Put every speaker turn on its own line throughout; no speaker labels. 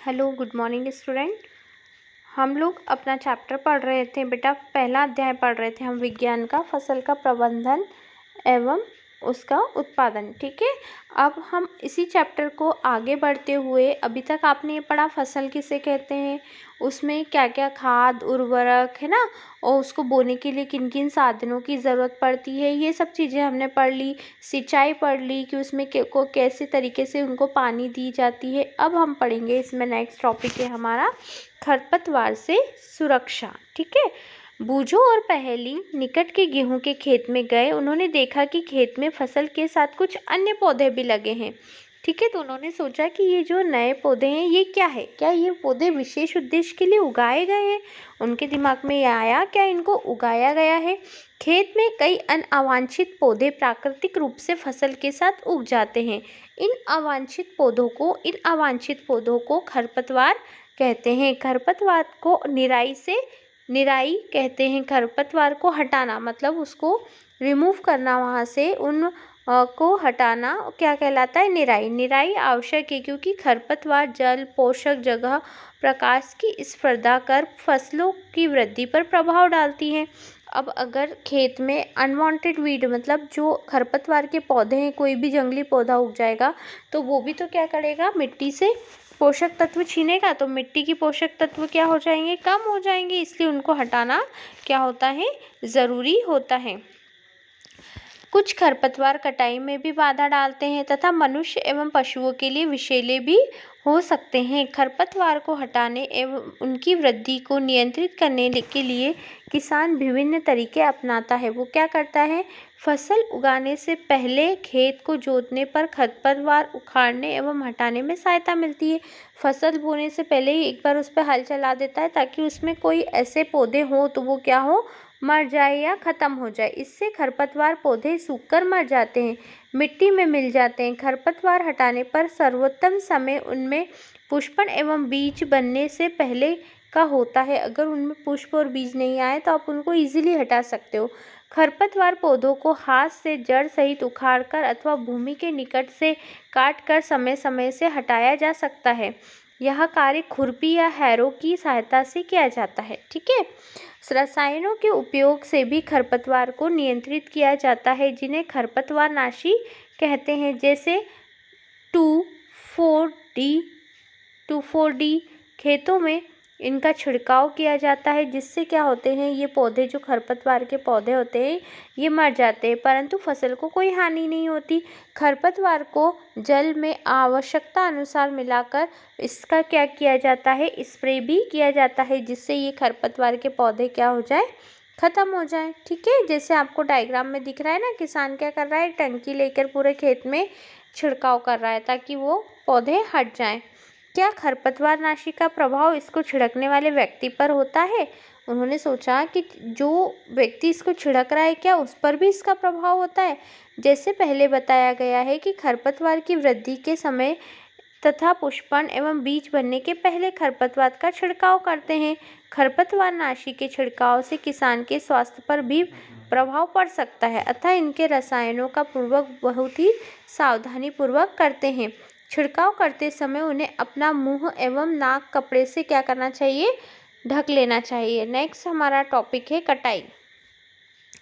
Hello good morning student. हम लोग अपना चैप्टर पढ़ रहे थे बेटा, पहला अध्याय पढ़ रहे थे हम विज्ञान का, फसल का प्रबंधन एवं उसका उत्पादन। ठीक है, अब हम इसी चैप्टर को आगे बढ़ते हुए, अभी तक आपने ये पढ़ा फसल किसे कहते हैं, उसमें क्या क्या खाद उर्वरक है ना, और उसको बोने के लिए किन किन साधनों की ज़रूरत पड़ती है, ये सब चीज़ें हमने पढ़ ली। सिंचाई पढ़ ली कि उसमें को कैसे तरीके से उनको पानी दी जाती है। अब हम पढ़ेंगे, इसमें नेक्स्ट टॉपिक है हमारा खरपतवार से सुरक्षा। ठीक है, बूझो और पहेली निकट के गेहूं के खेत में गए। उन्होंने देखा कि खेत में फसल के साथ कुछ अन्य पौधे भी लगे हैं। ठीक है, तो उन्होंने सोचा कि ये जो नए पौधे हैं ये क्या है, क्या ये पौधे विशेष उद्देश्य के लिए उगाए गए हैं। उनके दिमाग में आया, क्या इनको उगाया गया है। खेत में कई अवांछित पौधे प्राकृतिक रूप से फसल के साथ उग जाते हैं। इन अवांछित पौधों को खरपतवार कहते हैं। खरपतवार को निराई कहते हैं। खरपतवार को हटाना मतलब उसको रिमूव करना, वहाँ से उन को हटाना क्या कहलाता है, निराई। निराई आवश्यक है क्योंकि खरपतवार जल, पोषक जगह, प्रकाश की स्पर्धा कर फसलों की वृद्धि पर प्रभाव डालती हैं। अब अगर खेत में अनवांटेड वीड मतलब जो खरपतवार के पौधे हैं, कोई भी जंगली पौधा उग जाएगा तो वो भी तो क्या करेगा, मिट्टी से पोषक तत्व छीनेगा, तो मिट्टी की पोषक तत्व क्या हो जाएंगे, कम हो जाएंगे। इसलिए उनको हटाना क्या होता है, ज़रूरी होता है। कुछ खरपतवार कटाई में भी बाधा डालते हैं तथा मनुष्य एवं पशुओं के लिए विषैले भी हो सकते हैं। खरपतवार को हटाने एवं उनकी वृद्धि को नियंत्रित करने के लिए किसान विभिन्न तरीके अपनाता है। वो क्या करता है, फसल उगाने से पहले खेत को जोतने पर खरपतवार उखाड़ने एवं हटाने में सहायता मिलती है। फसल बोने से पहले ही एक बार उस पर हल चला देता है ताकि उसमें कोई ऐसे पौधे हो तो वो क्या हो, मर जाए या ख़त्म हो जाए। इससे खरपतवार पौधे सूखकर मर जाते हैं, मिट्टी में मिल जाते हैं। खरपतवार हटाने पर सर्वोत्तम समय उनमें पुष्पन एवं बीज बनने से पहले का होता है। अगर उनमें पुष्प और बीज नहीं आए तो आप उनको इजीली हटा सकते हो। खरपतवार पौधों को हाथ से जड़ सहित उखाड़कर अथवा भूमि के निकट से काटकर समय समय से हटाया जा सकता है। यह कार्य खुरपी या हैरो की सहायता से किया जाता है। ठीक है, रसायनों के उपयोग से भी खरपतवार को नियंत्रित किया जाता है, जिन्हें खरपतवारनाशी कहते हैं, जैसे 2,4-D खेतों में इनका छिड़काव किया जाता है, जिससे क्या होते हैं, ये पौधे जो खरपतवार के पौधे होते हैं ये मर जाते हैं, परंतु फसल को कोई हानि नहीं होती। खरपतवार को जल में आवश्यकता अनुसार मिलाकर इसका क्या किया जाता है, स्प्रे भी किया जाता है, जिससे ये खरपतवार के पौधे क्या हो जाए, ख़त्म हो जाए। ठीक है, जैसे आपको डायग्राम में दिख रहा है ना, किसान क्या कर रहा है, टंकी लेकर पूरे खेत में छिड़काव कर रहा है ताकि वो पौधे हट जाएं। क्या खरपतवारनाशी का प्रभाव इसको छिड़कने वाले व्यक्ति पर होता है। उन्होंने सोचा कि जो व्यक्ति इसको छिड़क रहा है क्या उस पर भी इसका प्रभाव होता है। जैसे पहले बताया गया है कि खरपतवार की वृद्धि के समय तथा पुष्पन एवं बीज बनने के पहले खरपतवार का छिड़काव करते हैं। खरपतवारनाशी के छिड़काव से किसान के स्वास्थ्य पर भी प्रभाव पड़ सकता है, अतः इनके रसायनों का पूर्वक बहुत ही सावधानी पूर्वक करते हैं। छिड़काव करते समय उन्हें अपना मुंह एवं नाक कपड़े से क्या करना चाहिए, ढक लेना चाहिए। नेक्स्ट हमारा टॉपिक है कटाई।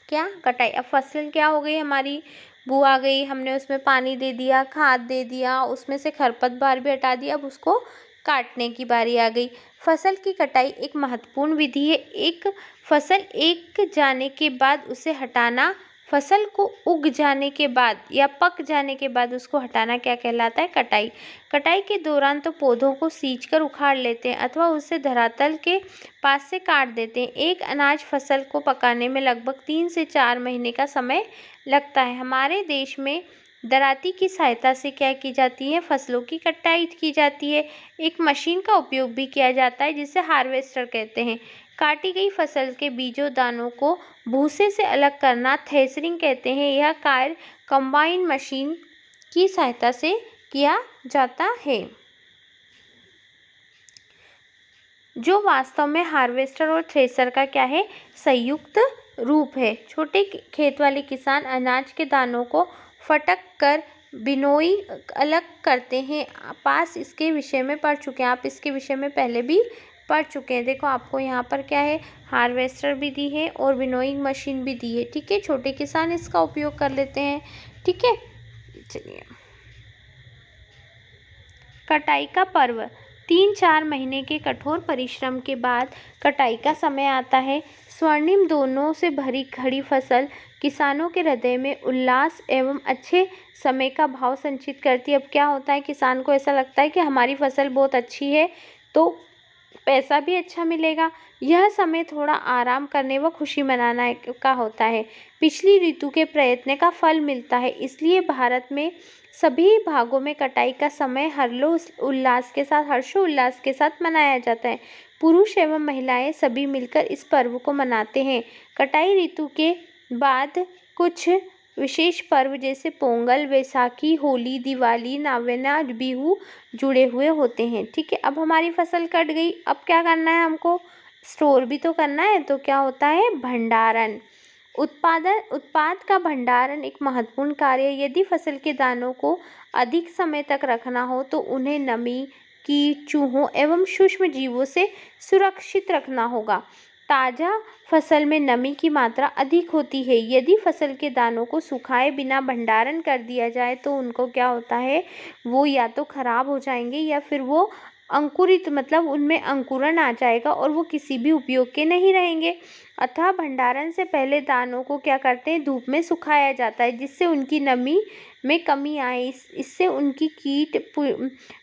क्या कटाई, अब फसल क्या हो गई हमारी, बू आ गई, हमने उसमें पानी दे दिया, खाद दे दिया, उसमें से खरपतवार भी हटा दिया, अब उसको काटने की बारी आ गई। फसल की कटाई एक महत्वपूर्ण विधि है। एक फसल एक जाने के बाद उसे हटाना, फसल को उग जाने के बाद या पक जाने के बाद उसको हटाना क्या कहलाता है, कटाई। कटाई के दौरान तो पौधों को सींचकर उखाड़ लेते हैं अथवा उसे धरातल के पास से काट देते हैं। एक अनाज फसल को पकाने में लगभग 3 से 4 महीने का समय लगता है। हमारे देश में दराती की सहायता से क्या की जाती है, फसलों की कटाई की जाती है। एक मशीन का उपयोग भी किया जाता है जिसे हार्वेस्टर कहते हैं। काटी गई फसल के बीजों दानों को भूसे से अलग करना थ्रेशरिंग कहते हैं। यह कार्य कंबाइन मशीन की सहायता से किया जाता है, जो वास्तव में हार्वेस्टर और थ्रेशर का क्या है, संयुक्त रूप है। छोटे खेत वाले किसान अनाज के दानों को फटक कर बिनोई अलग करते हैं। पास इसके विषय में पढ़ चुके हैं, आप इसके विषय में पहले भी पढ़ चुके हैं। देखो आपको यहाँ पर क्या है, हार्वेस्टर भी दी है और विनोइंग मशीन भी दी है। ठीक है, छोटे किसान इसका उपयोग कर लेते हैं। ठीक है, चलिए कटाई का पर्व। 3-4 महीने के कठोर परिश्रम के बाद कटाई का समय आता है। स्वर्णिम दोनों से भरी खड़ी फसल किसानों के हृदय में उल्लास एवं अच्छे समय का भाव संचित करती है। अब क्या होता है, किसान को ऐसा लगता है कि हमारी फसल बहुत अच्छी है तो पैसा भी अच्छा मिलेगा। यह समय थोड़ा आराम करने व खुशी मनाना का होता है। पिछली ऋतु के प्रयत्न का फल मिलता है, इसलिए भारत में सभी भागों में कटाई का समय हर्षोल्लास के साथ मनाया जाता है। पुरुष एवं महिलाएं सभी मिलकर इस पर्व को मनाते हैं। कटाई ऋतु के बाद कुछ विशेष पर्व जैसे पोंगल, वैसाखी, होली, दिवाली, नवान्न, बिहू जुड़े हुए होते हैं। ठीक है, अब हमारी फसल कट गई, अब क्या करना है, हमको स्टोर भी तो करना है। तो क्या होता है, भंडारण। उत्पाद का भंडारण एक महत्वपूर्ण कार्य है। यदि फसल के दानों को अधिक समय तक रखना हो तो उन्हें नमी, कीट, चूहों एवं सूक्ष्म जीवों से सुरक्षित रखना होगा। ताज़ा फसल में नमी की मात्रा अधिक होती है। यदि फसल के दानों को सुखाए बिना भंडारण कर दिया जाए तो उनको क्या होता है, वो या तो खराब हो जाएंगे या फिर वो अंकुरित मतलब उनमें अंकुरण आ जाएगा और वो किसी भी उपयोग के नहीं रहेंगे। अतः भंडारण से पहले दानों को क्या करते हैं, धूप में सुखाया जाता है जिससे उनकी नमी में कमी आए। इससे उनकी कीट,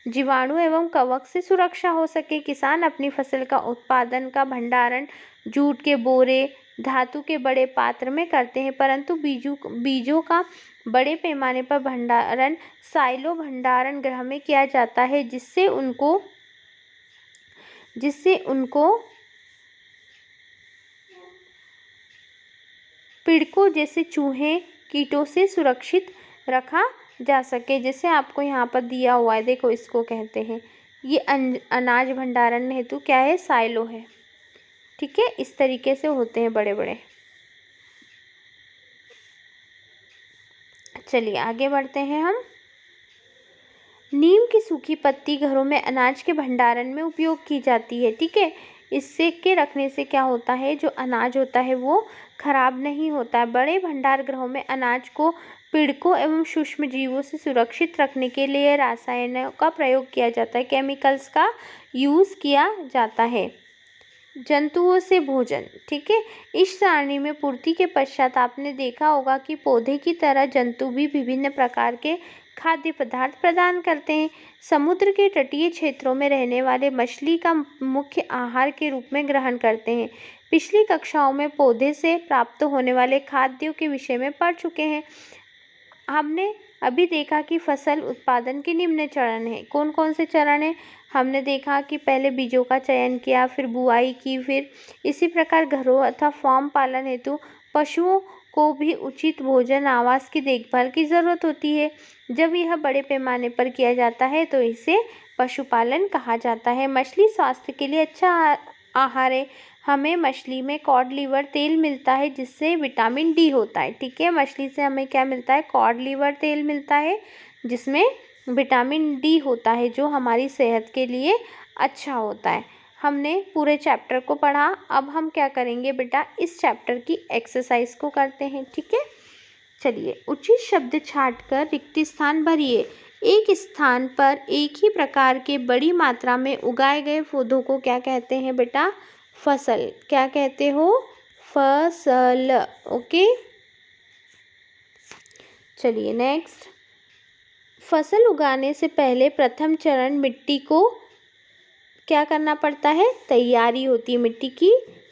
जीवाणु एवं कवक से सुरक्षा हो सके। किसान अपनी फसल का उत्पादन का भंडारण जूट के बोरे, धातु के बड़े पात्र में करते हैं, परंतु बीजों का बड़े पैमाने पर भंडारण साइलो भंडारण गृह में किया जाता है, जिससे उनको पीड़कों जैसे चूहे, कीटों से सुरक्षित रखा जा सके। जैसे आपको यहाँ पर दिया हुआ है, देखो इसको कहते हैं, ये अनाज भंडारण हेतु क्या है, साइलो है। ठीक है, इस तरीके से होते हैं बड़े बड़े। चलिए आगे बढ़ते हैं हम। नीम की सूखी पत्ती घरों में अनाज के भंडारण में उपयोग की जाती है। ठीक है, इससे के रखने से क्या होता है, जो अनाज होता है वो खराब नहीं होता है। बड़े भंडार गृहों में अनाज को पीड़कों एवं सूक्ष्म जीवों से सुरक्षित रखने के लिए रसायनों का प्रयोग किया जाता है, केमिकल्स का यूज़ किया जाता है। जंतुओं से भोजन। ठीक है, इस सारणी में पूर्ति के पश्चात आपने देखा होगा कि पौधे की तरह जंतु भी विभिन्न प्रकार के खाद्य पदार्थ प्रदान करते हैं। समुद्र के तटीय क्षेत्रों में रहने वाले मछली का मुख्य आहार के रूप में ग्रहण करते हैं। पिछली कक्षाओं में पौधे से प्राप्त होने वाले खाद्यों के विषय में पढ़ चुके हैं। हमने अभी देखा कि फसल उत्पादन के निम्न चरण हैं। कौन कौन से चरण हैं, हमने देखा कि पहले बीजों का चयन किया, फिर बुआई की, फिर इसी प्रकार घरों अथवा फार्म पालन हेतु पशुओं को भी उचित भोजन, आवास की देखभाल की ज़रूरत होती है। जब यह बड़े पैमाने पर किया जाता है तो इसे पशुपालन कहा जाता है। मछली स्वास्थ्य के लिए अच्छा आहार है। हमें मछली में कॉड लिवर तेल मिलता है जिससे विटामिन डी होता है। ठीक है, मछली से हमें क्या मिलता है, कॉड लिवर तेल मिलता है जिसमें विटामिन डी होता है, जो हमारी सेहत के लिए अच्छा होता है। हमने पूरे चैप्टर को पढ़ा। अब हम क्या करेंगे बेटा, इस चैप्टर की एक्सरसाइज को करते हैं। ठीक है, चलिए उचित शब्द छांटकर रिक्त स्थान भरिए। एक स्थान पर एक ही प्रकार के बड़ी मात्रा में उगाए गए पौधों को क्या कहते हैं बेटा, फसल। क्या कहते हो, फसल। ओके, चलिए नेक्स्ट। फसल उगाने से पहले प्रथम चरण मिट्टी को क्या करना पड़ता है, तैयारी होती है, मिट्टी की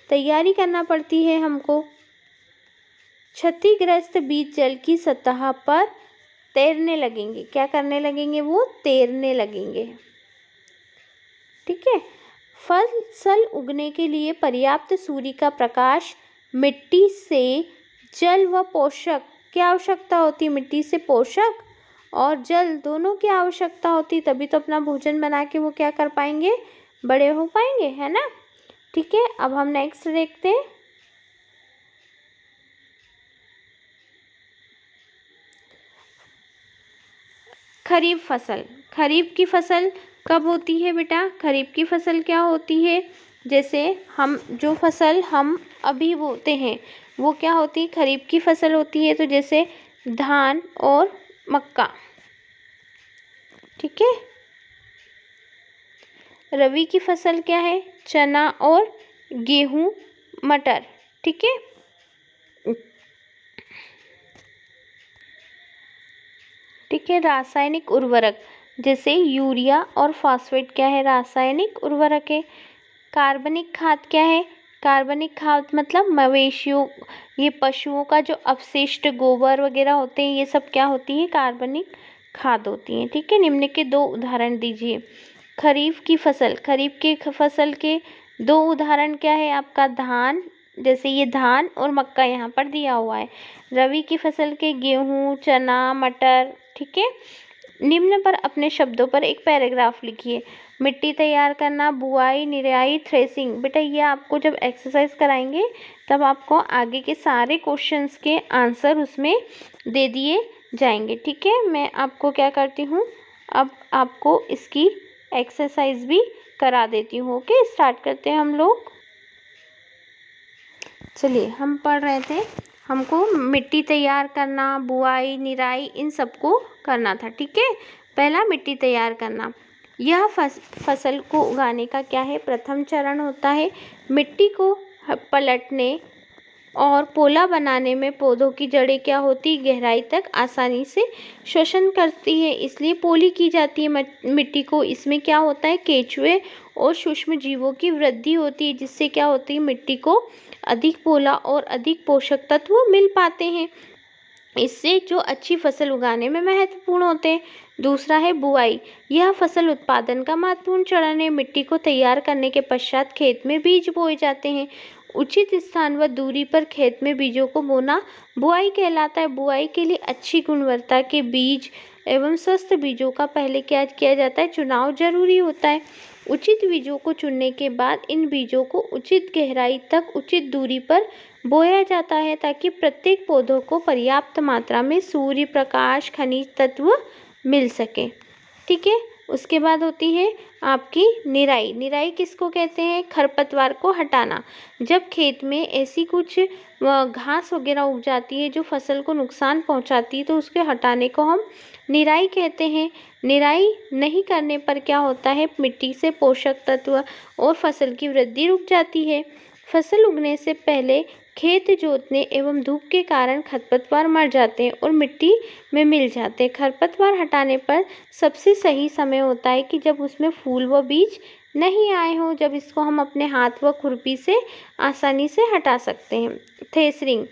तैयारी करना पड़ती है हमको। क्षतिग्रस्त बीज जल की सतह पर तैरने लगेंगे। क्या करने लगेंगे, वो तैरने लगेंगे। ठीक है, फसल उगने के लिए पर्याप्त सूर्य का प्रकाश, मिट्टी से जल व पोषक की आवश्यकता होती है। मिट्टी से पोषक और जल दोनों की आवश्यकता होती, तभी तो अपना भोजन बना के वो क्या कर पाएंगे, बड़े हो पाएंगे, है ना। ठीक है, अब हम नेक्स्ट देखते हैं। खरीफ फसल, खरीफ की फसल कब होती है बेटा? खरीफ की फसल क्या होती है? जैसे हम जो फसल हम अभी बोते हैं वो क्या होती है? खरीफ की फसल होती है। तो जैसे धान और मक्का, ठीक है। रबी की फसल क्या है? चना और गेहूं, मटर, ठीक है। ठीक है। रासायनिक उर्वरक जैसे यूरिया और फॉस्फेट क्या है? रासायनिक उर्वरक है। कार्बनिक खाद क्या है? कार्बनिक खाद मतलब मवेशियों, ये पशुओं का जो अपशिष्ट गोबर वगैरह होते हैं ये सब क्या होती है? कार्बनिक खाद होती हैं, ठीक है। निम्न के 2 उदाहरण दीजिए। खरीफ की फसल, खरीफ के फसल के 2 उदाहरण क्या है आपका? धान, जैसे ये धान और मक्का यहाँ पर दिया हुआ है। रबी की फसल के गेहूँ, चना, मटर, ठीक है। निम्न पर अपने शब्दों पर एक पैराग्राफ लिखिए। मिट्टी तैयार करना, बुआई, निराई, थ्रेसिंग। बेटा ये आपको जब एक्सरसाइज कराएंगे तब आपको आगे के सारे क्वेश्चंस के आंसर उसमें दे दिए जाएंगे, ठीक है। मैं आपको क्या करती हूँ, अब आपको इसकी एक्सरसाइज भी करा देती हूँ। ओके, स्टार्ट करते हैं हम लोग। चलिए, हम पढ़ रहे थे, हमको मिट्टी तैयार करना, बुआई, निराई, इन सबको करना था, ठीक है। पहला मिट्टी तैयार करना, यह फसल को उगाने का क्या है? प्रथम चरण होता है। मिट्टी को पलटने और पोला बनाने में पौधों की जड़ें क्या होती? गहराई तक आसानी से शोषण करती है, इसलिए पोली की जाती है मिट्टी को। इसमें क्या होता है? केंचुए और सूक्ष्म जीवों की वृद्धि होती है, जिससे क्या होती है? मिट्टी को अधिक पोला और अधिक पोषक तत्व मिल पाते हैं, इससे जो अच्छी फसल उगाने में महत्वपूर्ण होते हैं। दूसरा है बुआई, यह फसल उत्पादन का महत्वपूर्ण चरण है। मिट्टी को तैयार करने के पश्चात खेत में बीज बोए जाते हैं। उचित स्थान व दूरी पर खेत में बीजों को बोना बुआई कहलाता है। बुआई के लिए अच्छी गुणवत्ता के बीज एवं स्वस्थ बीजों का पहले क्या किया जाता है? चुनाव जरूरी होता है। उचित बीजों को चुनने के बाद इन बीजों को उचित गहराई तक उचित दूरी पर बोया जाता है, ताकि प्रत्येक पौधों को पर्याप्त मात्रा में सूर्य प्रकाश, खनिज तत्व मिल सके, ठीक है। उसके बाद होती है आपकी निराई। निराई किसको कहते हैं? खरपतवार को हटाना। जब खेत में ऐसी कुछ घास वगैरह उग जाती है जो फसल को नुकसान पहुंचाती है, तो उसके हटाने को हम निराई कहते हैं। निराई नहीं करने पर क्या होता है? मिट्टी से पोषक तत्व और फसल की वृद्धि रुक जाती है। फसल उगने से पहले खेत जोतने एवं धूप के कारण खरपतवार मर जाते हैं और मिट्टी में मिल जाते हैं। खरपतवार हटाने पर सबसे सही समय होता है कि जब उसमें फूल व बीज नहीं आए हों, जब इसको हम अपने हाथ व खुरपी से आसानी से हटा सकते हैं। थ्रेसरिंग,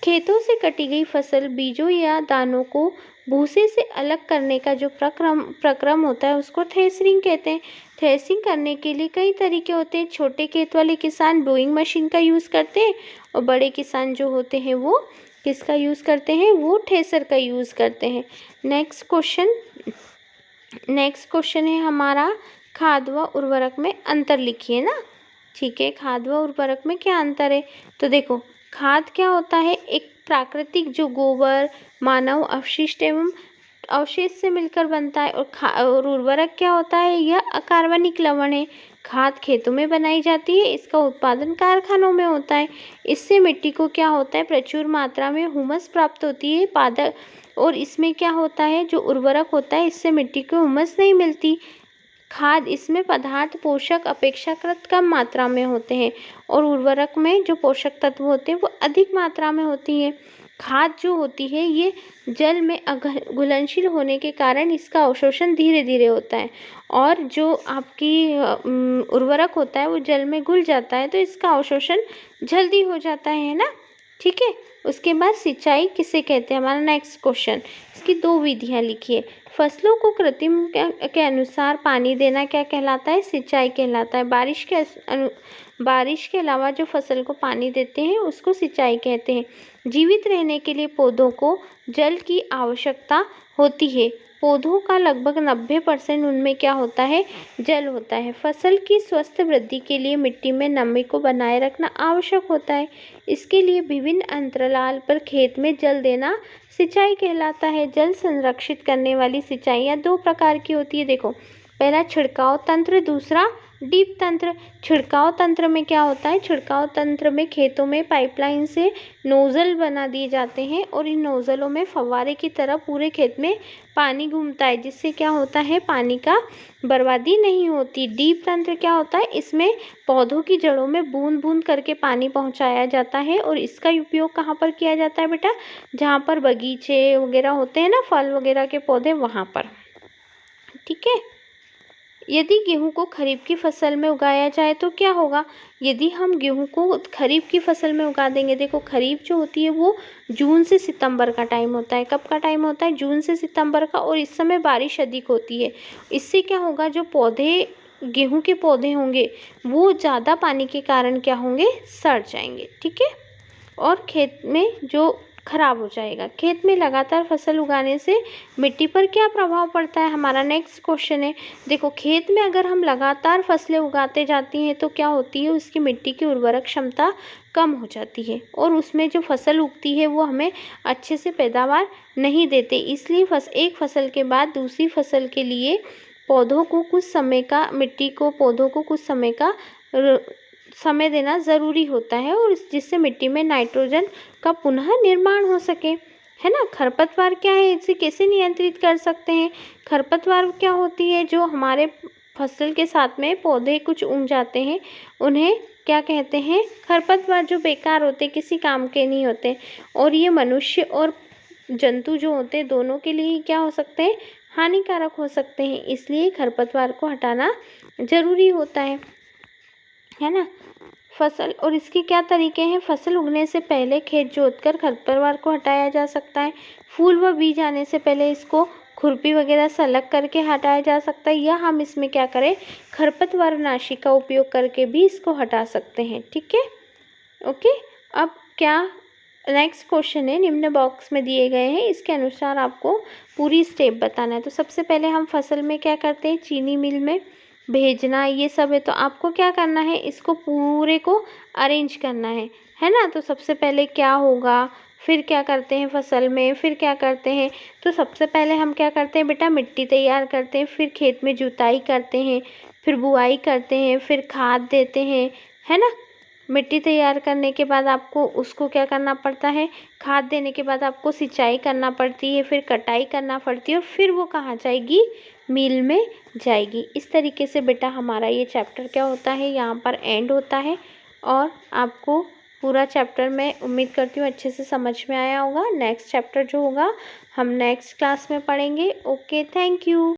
खेतों से कटी गई फसल, बीजों या दानों को भूसे से अलग करने का जो प्रक्रम होता है उसको थ्रेसरिंग कहते हैं। थ्रेसिंग करने के लिए कई तरीके होते हैं। छोटे खेत वाले किसान बोइंग मशीन का यूज़ करते हैं और बड़े किसान जो होते हैं वो किसका यूज़ करते हैं? वो थ्रेसर का यूज़ करते हैं। नेक्स्ट क्वेश्चन है हमारा, खाद व उर्वरक में अंतर लिखिए ना, ठीक है। खाद व उर्वरक में क्या अंतर है? तो देखो, खाद क्या होता है? एक प्राकृतिक जो गोबर, मानव अपशिष्ट एवं अवशेष से मिलकर बनता है। और उर्वरक क्या होता है? यह अकार्बनिक लवण है। खाद खेतों में बनाई जाती है, इसका उत्पादन कारखानों में होता है। इससे मिट्टी को क्या होता है? प्रचुर मात्रा में हुमस प्राप्त होती है। पादप, और इसमें क्या होता है? जो उर्वरक होता है इससे मिट्टी को हुमस नहीं मिलती। खाद, इसमें पदार्थ पोषक अपेक्षाकृत कम मात्रा में होते हैं और उर्वरक में जो पोषक तत्व होते हैं वो अधिक मात्रा में होती हैं। खाद जो होती है ये जल में घुलनशील होने के कारण इसका अवशोषण धीरे धीरे होता है, और जो आपकी उर्वरक होता है वो जल में घुल जाता है, तो इसका अवशोषण जल्दी हो जाता है ना, ठीक है। उसके बाद सिंचाई किसे कहते हैं? हमारा नेक्स्ट क्वेश्चन, इसकी 2 विधियां लिखिए। फसलों को कृत्रिम के अनुसार पानी देना क्या कहलाता है? सिंचाई कहलाता है। बारिश के अलावा जो फसल को पानी देते हैं उसको सिंचाई कहते हैं। जीवित रहने के लिए पौधों को जल की आवश्यकता होती है, पौधों का लगभग 90% उनमें क्या होता है, जल होता है। फसल की स्वस्थ वृद्धि के लिए मिट्टी में नमी को बनाए रखना आवश्यक होता है। इसके लिए विभिन्न अंतराल पर खेत में जल देना सिंचाई कहलाता है। जल संरक्षित करने वाली सिंचाइयाँ 2 प्रकार की होती है। देखो, पहला छिड़काव तंत्र, दूसरा डीप तंत्र। छिड़काव तंत्र में क्या होता है, छिड़काव तंत्र में खेतों में पाइपलाइन से नोजल बना दिए जाते हैं और इन नोजलों में फव्वारे की तरह पूरे खेत में पानी घूमता है, जिससे क्या होता है, पानी का बर्बादी नहीं होती। डीप तंत्र क्या होता है, इसमें पौधों की जड़ों में बूंद बूंद करके पानी पहुंचाया जाता है और इसका उपयोग कहाँ पर किया जाता है बेटा, जहाँ पर बगीचे वगैरह होते हैं ना, फल वगैरह के पौधे, वहाँ पर। ठीक है। यदि गेहूं को खरीफ की फसल में उगाया जाए तो क्या होगा, यदि हम गेहूं को खरीफ की फसल में उगा देंगे, देखो खरीफ जो होती है वो जून से सितंबर का टाइम होता है। कब का टाइम होता है, जून से सितंबर का, और इस समय बारिश अधिक होती है। इससे क्या होगा, जो पौधे गेहूं के पौधे होंगे वो ज़्यादा पानी के कारण क्या होंगे, सड़ जाएंगे। ठीक है, और खेत में जो खराब हो जाएगा। खेत में लगातार फसल उगाने से मिट्टी पर क्या प्रभाव पड़ता है, हमारा नेक्स्ट क्वेश्चन है। देखो, खेत में अगर हम लगातार फसलें उगाते जाती हैं तो क्या होती है, उसकी मिट्टी की उर्वरक क्षमता कम हो जाती है और उसमें जो फसल उगती है वो हमें अच्छे से पैदावार नहीं देते। इसलिए एक फसल के बाद दूसरी फसल के लिए पौधों को कुछ समय का, मिट्टी को, पौधों को कुछ समय देना ज़रूरी होता है, और जिससे मिट्टी में नाइट्रोजन का पुनः निर्माण हो सके, है ना। खरपतवार क्या है, इसे कैसे नियंत्रित कर सकते हैं। खरपतवार क्या होती है, जो हमारे फसल के साथ में पौधे कुछ उग जाते हैं, उन्हें क्या कहते हैं, खरपतवार, जो बेकार होते, किसी काम के नहीं होते, और ये मनुष्य और जंतु जो होते हैं दोनों के लिए क्या हो सकते हैं, हानिकारक हो सकते हैं। इसलिए खरपतवार को हटाना ज़रूरी होता है ना। फसल, और इसके क्या तरीके हैं, फसल उगने से पहले खेत जोतकर खरपतवार को हटाया जा सकता है। फूल व बीज आने से पहले इसको खुरपी वगैरह से अलग करके हटाया जा सकता है, या हम इसमें क्या करें, खरपतवार नाशी का उपयोग करके भी इसको हटा सकते हैं। ठीक है, ओके। अब क्या नेक्स्ट क्वेश्चन है, निम्न बॉक्स में दिए गए हैं, इसके अनुसार आपको पूरी स्टेप बताना है। तो सबसे पहले हम फसल में क्या करते हैं, चीनी मिल में भेजना, ये सब है। तो आपको क्या करना है, इसको पूरे को अरेंज करना है ना। तो सबसे पहले क्या होगा, फिर क्या करते हैं फसल में, फिर क्या करते हैं। तो सबसे पहले हम क्या करते हैं बेटा, मिट्टी तैयार करते हैं, फिर खेत में जुताई करते हैं, फिर बुआई करते हैं, फिर खाद देते हैं, है ना। मिट्टी तैयार करने के बाद आपको उसको क्या करना पड़ता है, खाद देने के बाद आपको सिंचाई करना पड़ती है, फिर कटाई करना पड़ती है, और फिर वो कहाँ जाएगी, मिल में जाएगी। इस तरीके से बेटा हमारा ये चैप्टर क्या होता है, यहाँ पर एंड होता है। और आपको पूरा चैप्टर मैं उम्मीद करती हूँ अच्छे से समझ में आया होगा। नेक्स्ट चैप्टर जो होगा हम नेक्स्ट क्लास में पढ़ेंगे। Okay, thank you.